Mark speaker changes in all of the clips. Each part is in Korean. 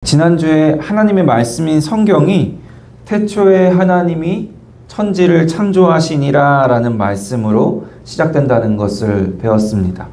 Speaker 1: 지난주에 하나님의 말씀인 성경이 태초에 하나님이 천지를 창조하시니라 라는 말씀으로 시작된다는 것을 배웠습니다.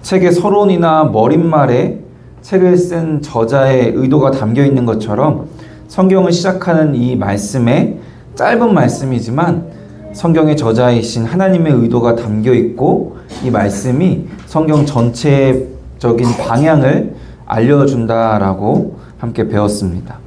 Speaker 1: 책의 서론이나 머릿말에 책을 쓴 저자의 의도가 담겨 있는 것처럼 성경을 시작하는 이 말씀에 짧은 말씀이지만 성경의 저자이신 하나님의 의도가 담겨 있고 이 말씀이 성경 전체적인 방향을 알려준다라고 함께 배웠습니다.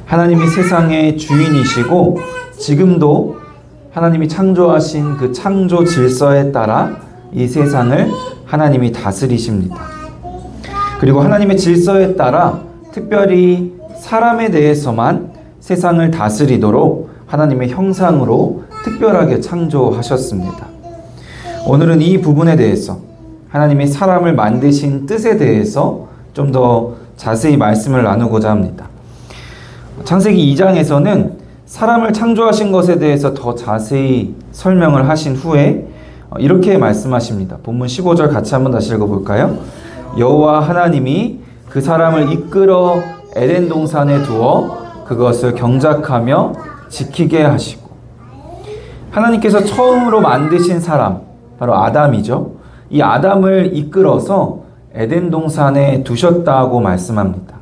Speaker 1: 하나님이 세상의 주인이시고 지금도 하나님이 창조하신 그 창조 질서에 따라 이 세상을 하나님이 다스리십니다. 그리고 하나님의 질서에 따라 특별히 사람에 대해서만 세상을 다스리도록 하나님의 형상으로 특별하게 창조하셨습니다. 오늘은 이 부분에 대해서 하나님이 사람을 만드신 뜻에 대해서 좀 더 자세히 말씀을 나누고자 합니다. 창세기 2장에서는 사람을 창조하신 것에 대해서 더 자세히 설명을 하신 후에 이렇게 말씀하십니다. 본문 15절 같이 한번 다시 읽어볼까요? 여호와 하나님이 그 사람을 이끌어 에덴 동산에 두어 그것을 경작하며 지키게 하시고, 하나님께서 처음으로 만드신 사람, 바로 아담이죠. 이 아담을 이끌어서 에덴 동산에 두셨다고 말씀합니다.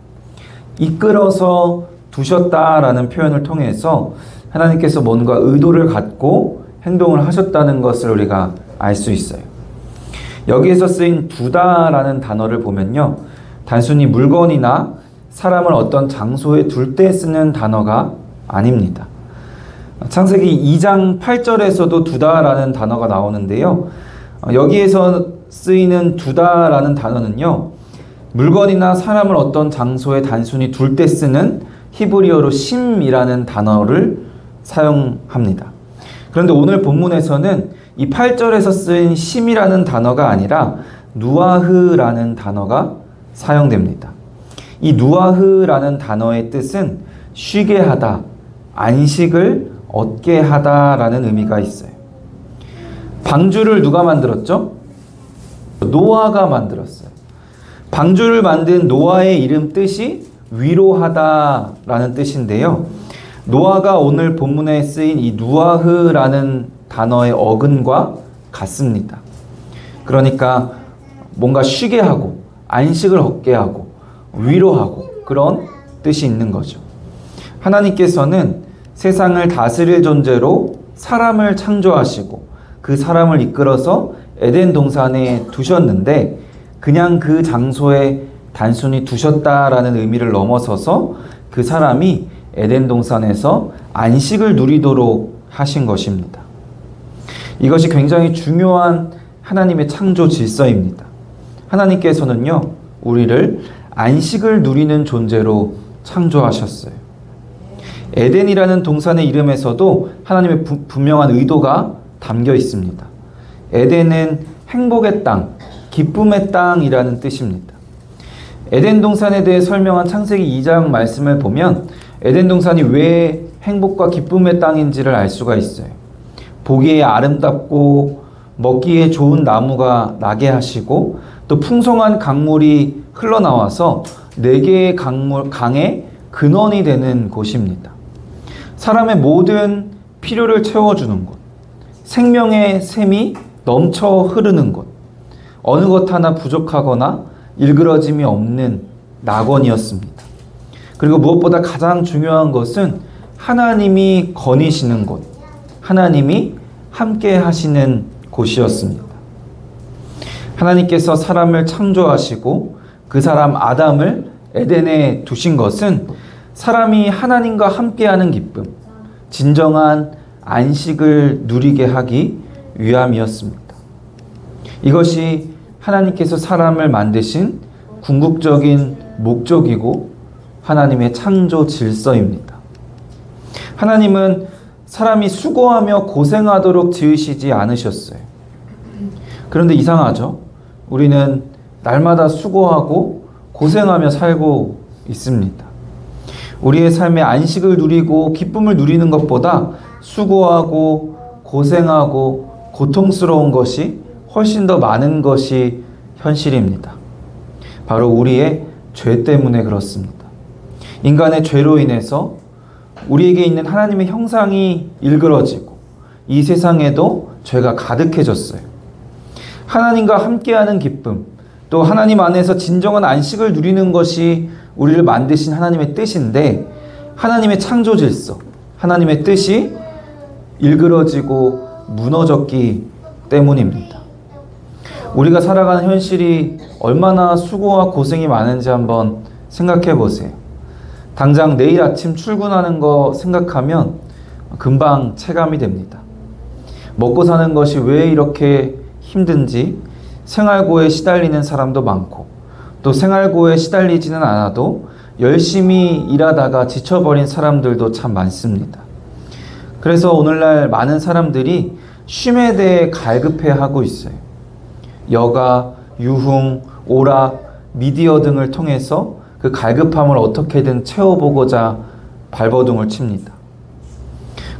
Speaker 1: 이끌어서 두셨다라는 표현을 통해서 하나님께서 뭔가 의도를 갖고 행동을 하셨다는 것을 우리가 알 수 있어요. 여기에서 쓰인 두다라는 단어를 보면요, 단순히 물건이나 사람을 어떤 장소에 둘 때 쓰는 단어가 아닙니다. 창세기 2장 8절에서도 두다라는 단어가 나오는데요, 여기에서 쓰이는 두다라는 단어는요, 물건이나 사람을 어떤 장소에 단순히 둘 때 쓰는 히브리어로 심이라는 단어를 사용합니다. 그런데 오늘 본문에서는 이 8절에서 쓰인 심이라는 단어가 아니라 누아흐라는 단어가 사용됩니다. 이 누아흐라는 단어의 뜻은 쉬게 하다, 안식을 얻게 하다라는 의미가 있어요. 방주를 누가 만들었죠? 노아가 만들었어요. 방주를 만든 노아의 이름 뜻이 위로하다라는 뜻인데요, 노아가 오늘 본문에 쓰인 이 누아흐라는 단어의 어근과 같습니다. 그러니까 뭔가 쉬게 하고 안식을 얻게 하고 위로하고 그런 뜻이 있는 거죠. 하나님께서는 세상을 다스릴 존재로 사람을 창조하시고 그 사람을 이끌어서 에덴 동산에 두셨는데, 그냥 그 장소에 단순히 두셨다라는 의미를 넘어서서 그 사람이 에덴 동산에서 안식을 누리도록 하신 것입니다. 이것이 굉장히 중요한 하나님의 창조 질서입니다. 하나님께서는요, 우리를 안식을 누리는 존재로 창조하셨어요. 에덴이라는 동산의 이름에서도 하나님의 분명한 의도가 담겨 있습니다. 에덴은 행복의 땅, 기쁨의 땅이라는 뜻입니다. 에덴 동산에 대해 설명한 창세기 2장 말씀을 보면 에덴 동산이 왜 행복과 기쁨의 땅인지를 알 수가 있어요. 보기에 아름답고 먹기에 좋은 나무가 나게 하시고, 또 풍성한 강물이 흘러나와서 4개의 강의 근원이 되는 곳입니다. 사람의 모든 필요를 채워주는 곳, 생명의 샘이 넘쳐 흐르는 곳, 어느 것 하나 부족하거나 일그러짐이 없는 낙원이었습니다. 그리고 무엇보다 가장 중요한 것은 하나님이 거니시는 곳, 하나님이 함께 하시는 곳이었습니다. 하나님께서 사람을 창조하시고 그 사람 아담을 에덴에 두신 것은 사람이 하나님과 함께하는 기쁨, 진정한 안식을 누리게 하기 위함이었습니다. 이것이 하나님께서 사람을 만드신 궁극적인 목적이고 하나님의 창조 질서입니다. 하나님은 사람이 수고하며 고생하도록 지으시지 않으셨어요. 그런데 이상하죠? 우리는 날마다 수고하고 고생하며 살고 있습니다. 우리의 삶에 안식을 누리고 기쁨을 누리는 것보다 수고하고 고생하고 고통스러운 것이 훨씬 더 많은 것이 현실입니다. 바로 우리의 죄 때문에 그렇습니다. 인간의 죄로 인해서 우리에게 있는 하나님의 형상이 일그러지고 이 세상에도 죄가 가득해졌어요. 하나님과 함께하는 기쁨, 또 하나님 안에서 진정한 안식을 누리는 것이 우리를 만드신 하나님의 뜻인데, 하나님의 창조 질서, 하나님의 뜻이 일그러지고 무너졌기 때문입니다. 우리가 살아가는 현실이 얼마나 수고와 고생이 많은지 한번 생각해 보세요. 당장 내일 아침 출근하는 거 생각하면 금방 체감이 됩니다. 먹고 사는 것이 왜 이렇게 힘든지 생활고에 시달리는 사람도 많고, 또 생활고에 시달리지는 않아도 열심히 일하다가 지쳐버린 사람들도 참 많습니다. 그래서 오늘날 많은 사람들이 쉼에 대해 갈급해하고 있어요. 여가, 유흥, 오락, 미디어 등을 통해서 그 갈급함을 어떻게든 채워보고자 발버둥을 칩니다.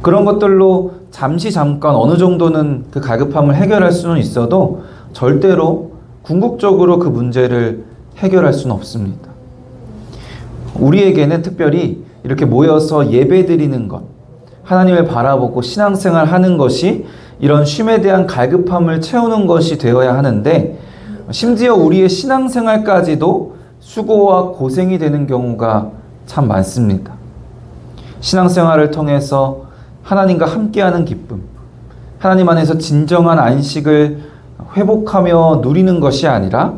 Speaker 1: 그런 것들로 잠깐 어느 정도는 그 갈급함을 해결할 수는 있어도 절대로 궁극적으로 그 문제를 해결할 수는 없습니다. 우리에게는 특별히 이렇게 모여서 예배드리는 것, 하나님을 바라보고 신앙생활 하는 것이 이런 쉼에 대한 갈급함을 채우는 것이 되어야 하는데, 심지어 우리의 신앙생활까지도 수고와 고생이 되는 경우가 참 많습니다. 신앙생활을 통해서 하나님과 함께하는 기쁨, 하나님 안에서 진정한 안식을 회복하며 누리는 것이 아니라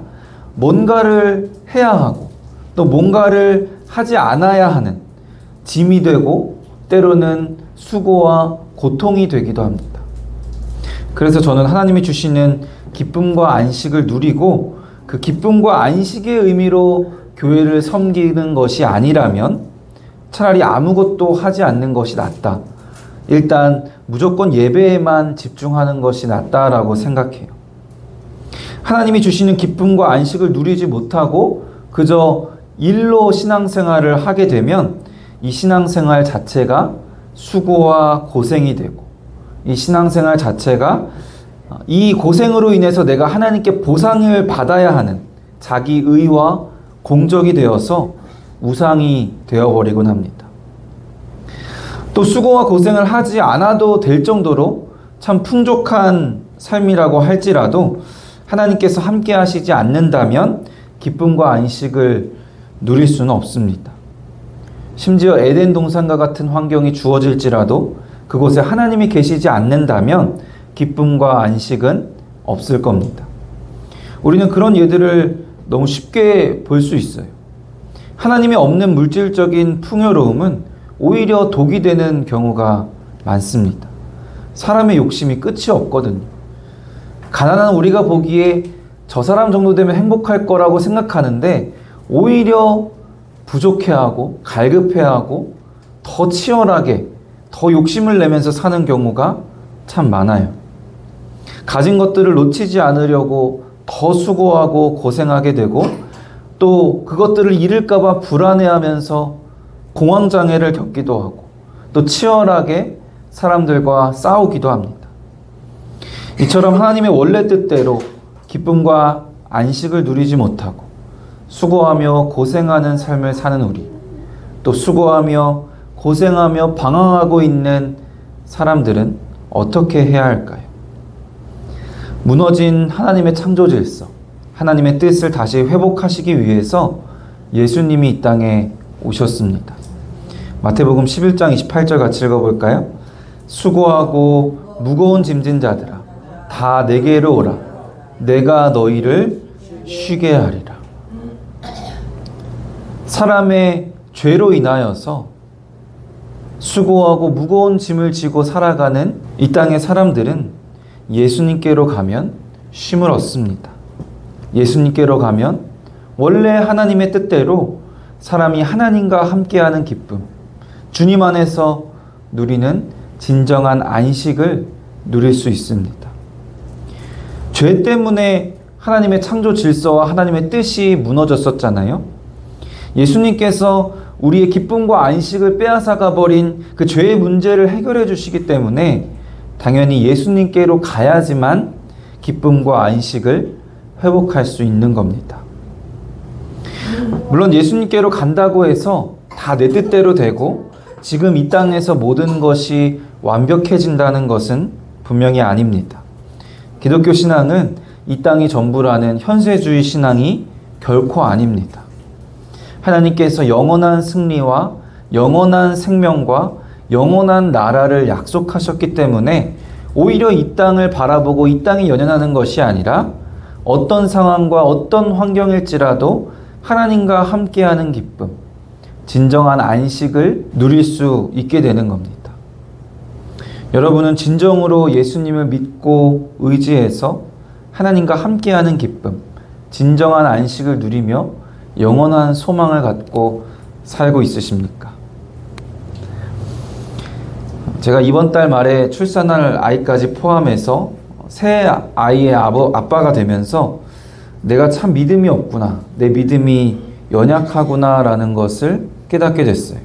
Speaker 1: 뭔가를 해야 하고 또 뭔가를 하지 않아야 하는 짐이 되고 때로는 수고와 고통이 되기도 합니다. 그래서 저는 하나님이 주시는 기쁨과 안식을 누리고 그 기쁨과 안식의 의미로 교회를 섬기는 것이 아니라면 차라리 아무것도 하지 않는 것이 낫다. 일단 무조건 예배에만 집중하는 것이 낫다라고 생각해요. 하나님이 주시는 기쁨과 안식을 누리지 못하고 그저 일로 신앙생활을 하게 되면 이 신앙생활 자체가 수고와 고생이 되고, 이 신앙생활 자체가 이 고생으로 인해서 내가 하나님께 보상을 받아야 하는 자기 의와 공적이 되어서 우상이 되어버리곤 합니다. 또 수고와 고생을 하지 않아도 될 정도로 참 풍족한 삶이라고 할지라도 하나님께서 함께 하시지 않는다면 기쁨과 안식을 누릴 수는 없습니다. 심지어 에덴 동산과 같은 환경이 주어질지라도 그곳에 하나님이 계시지 않는다면 기쁨과 안식은 없을 겁니다. 우리는 그런 예들을 너무 쉽게 볼 수 있어요. 하나님이 없는 물질적인 풍요로움은 오히려 독이 되는 경우가 많습니다. 사람의 욕심이 끝이 없거든요. 가난한 우리가 보기에 저 사람 정도 되면 행복할 거라고 생각하는데 오히려 부족해하고 갈급해하고 더 치열하게 더 욕심을 내면서 사는 경우가 참 많아요. 가진 것들을 놓치지 않으려고 더 수고하고 고생하게 되고 또 그것들을 잃을까 봐 불안해하면서 공황장애를 겪기도 하고 또 치열하게 사람들과 싸우기도 합니다. 이처럼 하나님의 원래 뜻대로 기쁨과 안식을 누리지 못하고 수고하며 고생하는 삶을 사는 우리, 또 수고하며 고생하며 방황하고 있는 사람들은 어떻게 해야 할까요? 무너진 하나님의 창조 질서, 하나님의 뜻을 다시 회복하시기 위해서 예수님이 이 땅에 오셨습니다. 마태복음 11장 28절 같이 읽어볼까요? 수고하고 무거운 짐진 자들아 다 내게로 오라. 내가 너희를 쉬게 하리라. 사람의 죄로 인하여서 수고하고 무거운 짐을 지고 살아가는 이 땅의 사람들은 예수님께로 가면 쉼을 얻습니다. 예수님께로 가면 원래 하나님의 뜻대로 사람이 하나님과 함께하는 기쁨, 주님 안에서 누리는 진정한 안식을 누릴 수 있습니다. 죄 때문에 하나님의 창조 질서와 하나님의 뜻이 무너졌었잖아요. 예수님께서 우리의 기쁨과 안식을 빼앗아가 버린 그 죄의 문제를 해결해 주시기 때문에 당연히 예수님께로 가야지만 기쁨과 안식을 회복할 수 있는 겁니다. 물론 예수님께로 간다고 해서 다 내 뜻대로 되고 지금 이 땅에서 모든 것이 완벽해진다는 것은 분명히 아닙니다. 기독교 신앙은 이 땅이 전부라는 현세주의 신앙이 결코 아닙니다. 하나님께서 영원한 승리와 영원한 생명과 영원한 나라를 약속하셨기 때문에 오히려 이 땅을 바라보고 이 땅이 연연하는 것이 아니라 어떤 상황과 어떤 환경일지라도 하나님과 함께하는 기쁨, 진정한 안식을 누릴 수 있게 되는 겁니다. 여러분은 진정으로 예수님을 믿고 의지해서 하나님과 함께하는 기쁨, 진정한 안식을 누리며 영원한 소망을 갖고 살고 있으십니까? 제가 이번 달 말에 출산할 아이까지 포함해서 새 아이의 아빠가 되면서 내가 참 믿음이 없구나, 내 믿음이 연약하구나 라는 것을 깨닫게 됐어요.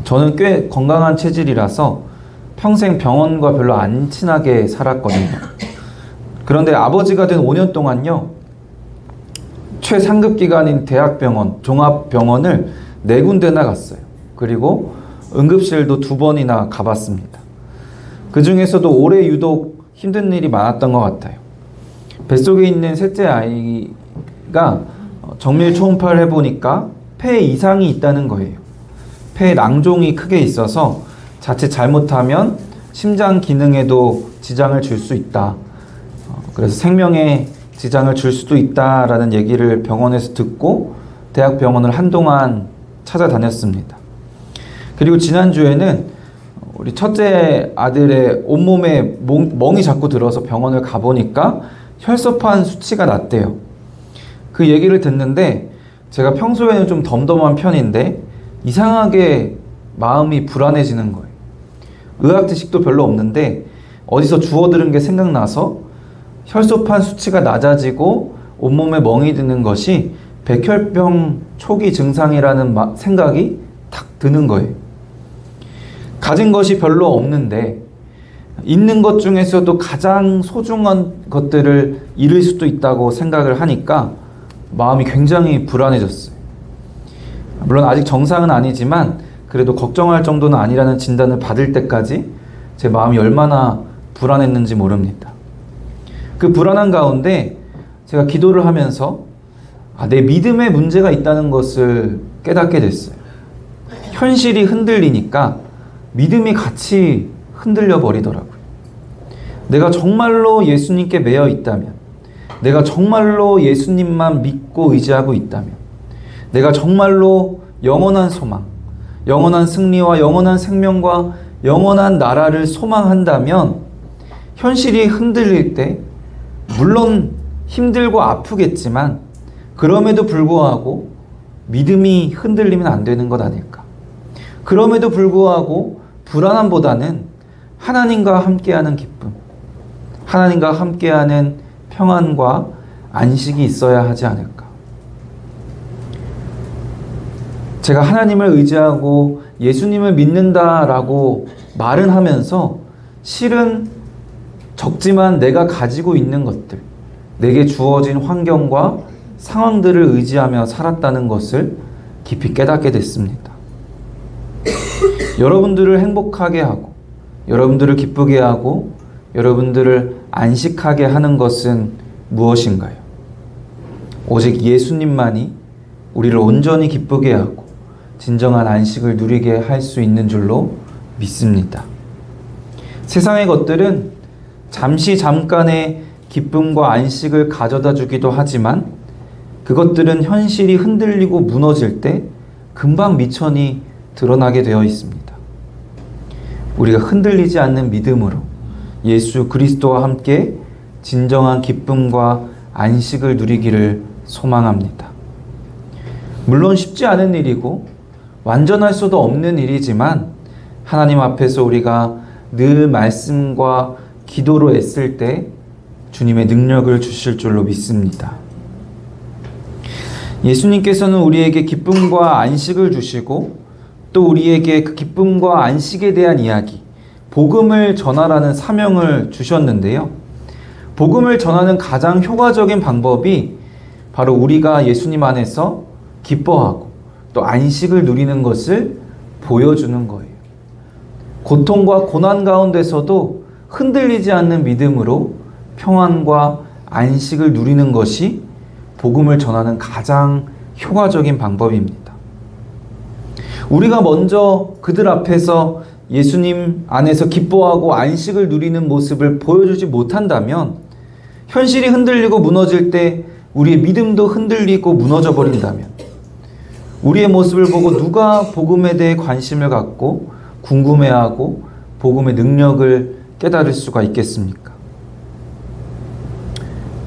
Speaker 1: 저는 꽤 건강한 체질이라서 평생 병원과 별로 안 친하게 살았거든요. 그런데 아버지가 된 5년 동안요, 최상급 기관인 대학병원, 종합병원을 4군데나 갔어요. 그리고 응급실도 2번이나 가봤습니다. 그 중에서도 올해 유독 힘든 일이 많았던 것 같아요. 뱃속에 있는 셋째 아이가 정밀 초음파를 해보니까 폐에 이상이 있다는 거예요. 폐에 낭종이 크게 있어서 자칫 잘못하면 심장 기능에도 지장을 줄 수 있다. 그래서 생명에 지장을 줄 수도 있다라는 얘기를 병원에서 듣고 대학병원을 한동안 찾아다녔습니다. 그리고 지난주에는 우리 첫째 아들의 온몸에 멍이 자꾸 들어서 병원을 가보니까 혈소판 수치가 낮대요. 그 얘기를 듣는데 제가 평소에는 좀 덤덤한 편인데 이상하게 마음이 불안해지는 거예요. 의학 지식도 별로 없는데 어디서 주워 들은 게 생각나서 혈소판 수치가 낮아지고 온몸에 멍이 드는 것이 백혈병 초기 증상이라는 생각이 탁 드는 거예요. 가진 것이 별로 없는데 있는 것 중에서도 가장 소중한 것들을 잃을 수도 있다고 생각을 하니까 마음이 굉장히 불안해졌어요. 물론 아직 정상은 아니지만 그래도 걱정할 정도는 아니라는 진단을 받을 때까지 제 마음이 얼마나 불안했는지 모릅니다. 그 불안한 가운데 제가 기도를 하면서 내 믿음에 문제가 있다는 것을 깨닫게 됐어요. 현실이 흔들리니까 믿음이 같이 흔들려 버리더라고요. 내가 정말로 예수님께 매여 있다면, 내가 정말로 예수님만 믿고 의지하고 있다면, 내가 정말로 영원한 소망, 영원한 승리와 영원한 생명과 영원한 나라를 소망한다면 현실이 흔들릴 때 물론 힘들고 아프겠지만 그럼에도 불구하고 믿음이 흔들리면 안 되는 것 아닐까. 그럼에도 불구하고 불안함보다는 하나님과 함께하는 기쁨, 하나님과 함께하는 평안과 안식이 있어야 하지 않을까. 제가 하나님을 의지하고 예수님을 믿는다라고 말은 하면서 실은 적지만 내가 가지고 있는 것들, 내게 주어진 환경과 상황들을 의지하며 살았다는 것을 깊이 깨닫게 됐습니다. 여러분들을 행복하게 하고, 여러분들을 기쁘게 하고, 여러분들을 안식하게 하는 것은 무엇인가요? 오직 예수님만이 우리를 온전히 기쁘게 하고 진정한 안식을 누리게 할 수 있는 줄로 믿습니다. 세상의 것들은 잠깐의 기쁨과 안식을 가져다 주기도 하지만 그것들은 현실이 흔들리고 무너질 때 금방 미천이 드러나게 되어 있습니다. 우리가 흔들리지 않는 믿음으로 예수 그리스도와 함께 진정한 기쁨과 안식을 누리기를 소망합니다. 물론 쉽지 않은 일이고 완전할 수도 없는 일이지만 하나님 앞에서 우리가 늘 말씀과 기도로 애쓸 때 주님의 능력을 주실 줄로 믿습니다. 예수님께서는 우리에게 기쁨과 안식을 주시고 또 우리에게 그 기쁨과 안식에 대한 이야기, 복음을 전하라는 사명을 주셨는데요. 복음을 전하는 가장 효과적인 방법이 바로 우리가 예수님 안에서 기뻐하고 또 안식을 누리는 것을 보여주는 거예요. 고통과 고난 가운데서도 흔들리지 않는 믿음으로 평안과 안식을 누리는 것이 복음을 전하는 가장 효과적인 방법입니다. 우리가 먼저 그들 앞에서 예수님 안에서 기뻐하고 안식을 누리는 모습을 보여주지 못한다면, 현실이 흔들리고 무너질 때 우리의 믿음도 흔들리고 무너져 버린다면, 우리의 모습을 보고 누가 복음에 대해 관심을 갖고 궁금해하고 복음의 능력을 깨달을 수가 있겠습니까?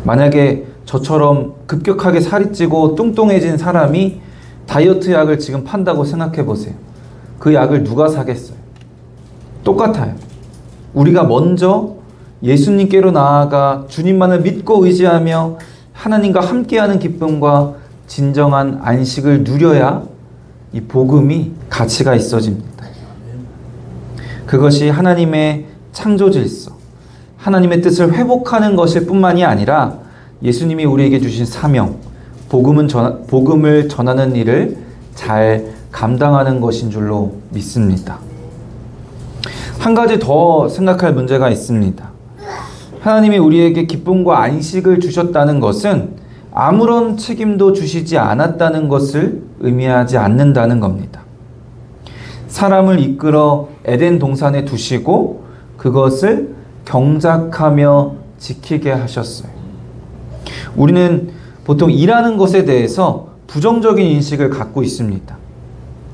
Speaker 1: 만약에 저처럼 급격하게 살이 찌고 뚱뚱해진 사람이 다이어트 약을 지금 판다고 생각해 보세요. 그 약을 누가 사겠어요? 똑같아요. 우리가 먼저 예수님께로 나아가 주님만을 믿고 의지하며 하나님과 함께하는 기쁨과 진정한 안식을 누려야 이 복음이 가치가 있어집니다. 그것이 하나님의 창조 질서, 하나님의 뜻을 회복하는 것일 뿐만이 아니라 예수님이 우리에게 주신 사명, 복음을 전하는 일을 잘 감당하는 것인 줄로 믿습니다. 한 가지 더 생각할 문제가 있습니다. 하나님이 우리에게 기쁨과 안식을 주셨다는 것은 아무런 책임도 주시지 않았다는 것을 의미하지 않는다는 겁니다. 사람을 이끌어 에덴 동산에 두시고 그것을 경작하며 지키게 하셨어요. 우리는 보통 일하는 것에 대해서 부정적인 인식을 갖고 있습니다.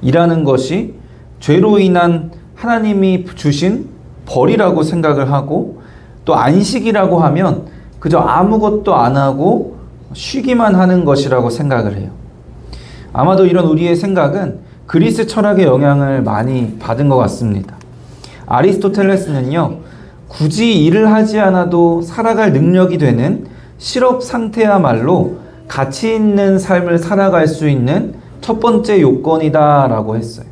Speaker 1: 일하는 것이 죄로 인한 하나님이 주신 벌이라고 생각을 하고, 또 안식이라고 하면 그저 아무것도 안 하고 쉬기만 하는 것이라고 생각을 해요. 아마도 이런 우리의 생각은 그리스 철학의 영향을 많이 받은 것 같습니다. 아리스토텔레스는요, 굳이 일을 하지 않아도 살아갈 능력이 되는 실업 상태야말로 가치 있는 삶을 살아갈 수 있는 첫 번째 요건이다 라고 했어요.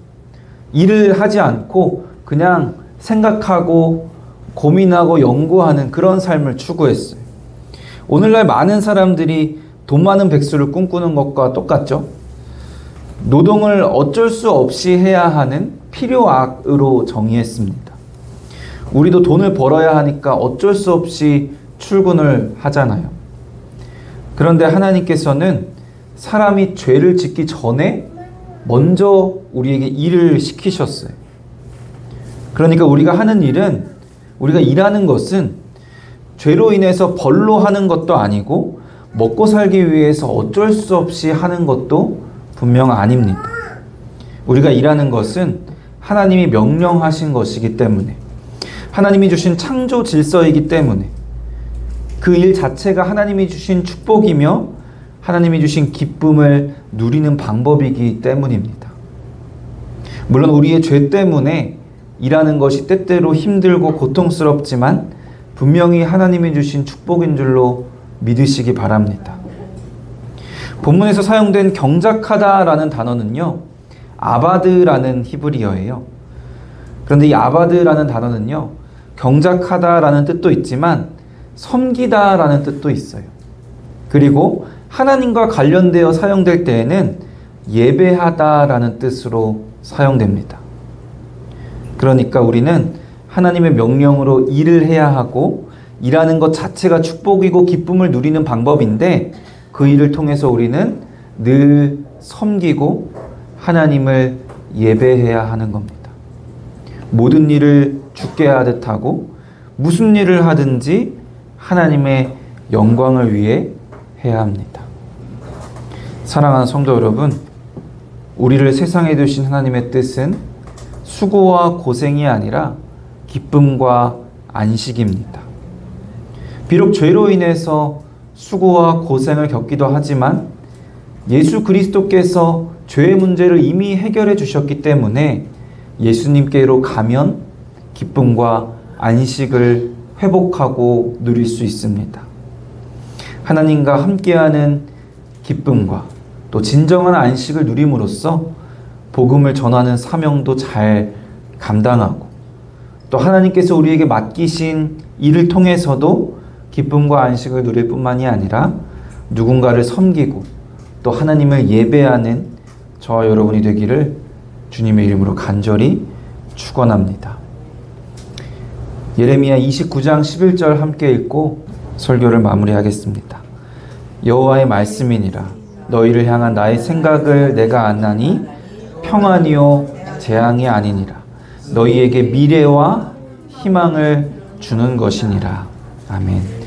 Speaker 1: 일을 하지 않고 그냥 생각하고 고민하고 연구하는 그런 삶을 추구했어요. 오늘날 많은 사람들이 돈 많은 백수를 꿈꾸는 것과 똑같죠. 노동을 어쩔 수 없이 해야 하는 필요악으로 정의했습니다. 우리도 돈을 벌어야 하니까 어쩔 수 없이 출근을 하잖아요. 그런데 하나님께서는 사람이 죄를 짓기 전에 먼저 우리에게 일을 시키셨어요. 그러니까 우리가 하는 일은, 우리가 일하는 것은 죄로 인해서 벌로 하는 것도 아니고 먹고 살기 위해서 어쩔 수 없이 하는 것도 분명 아닙니다. 우리가 일하는 것은 하나님이 명령하신 것이기 때문에, 하나님이 주신 창조 질서이기 때문에, 그 일 자체가 하나님이 주신 축복이며 하나님이 주신 기쁨을 누리는 방법이기 때문입니다. 물론 우리의 죄 때문에 일하는 것이 때때로 힘들고 고통스럽지만 분명히 하나님이 주신 축복인 줄로 믿으시기 바랍니다. 본문에서 사용된 경작하다라는 단어는요, 아바드라는 히브리어예요. 그런데 이 아바드라는 단어는요, 경작하다라는 뜻도 있지만 섬기다라는 뜻도 있어요. 그리고 하나님과 관련되어 사용될 때에는 예배하다라는 뜻으로 사용됩니다. 그러니까 우리는 하나님의 명령으로 일을 해야 하고, 일하는 것 자체가 축복이고 기쁨을 누리는 방법인데, 그 일을 통해서 우리는 늘 섬기고 하나님을 예배해야 하는 겁니다. 모든 일을 주께 하듯 하고 무슨 일을 하든지 하나님의 영광을 위해 해야 합니다. 사랑하는 성도 여러분, 우리를 세상에 두신 하나님의 뜻은 수고와 고생이 아니라 기쁨과 안식입니다. 비록 죄로 인해서 수고와 고생을 겪기도 하지만 예수 그리스도께서 죄의 문제를 이미 해결해 주셨기 때문에 예수님께로 가면 기쁨과 안식을 회복하고 누릴 수 있습니다. 하나님과 함께하는 기쁨과 또 진정한 안식을 누림으로써 복음을 전하는 사명도 잘 감당하고, 또 하나님께서 우리에게 맡기신 일을 통해서도 기쁨과 안식을 누릴 뿐만이 아니라 누군가를 섬기고 또 하나님을 예배하는 저와 여러분이 되기를 주님의 이름으로 간절히 축원합니다. 예레미야 29장 11절 함께 읽고 설교를 마무리하겠습니다. 여호와의 말씀이니라. 너희를 향한 나의 생각을 내가 아나니 평안이요 재앙이 아니니라. 너희에게 미래와 희망을 주는 것이니라. 아멘.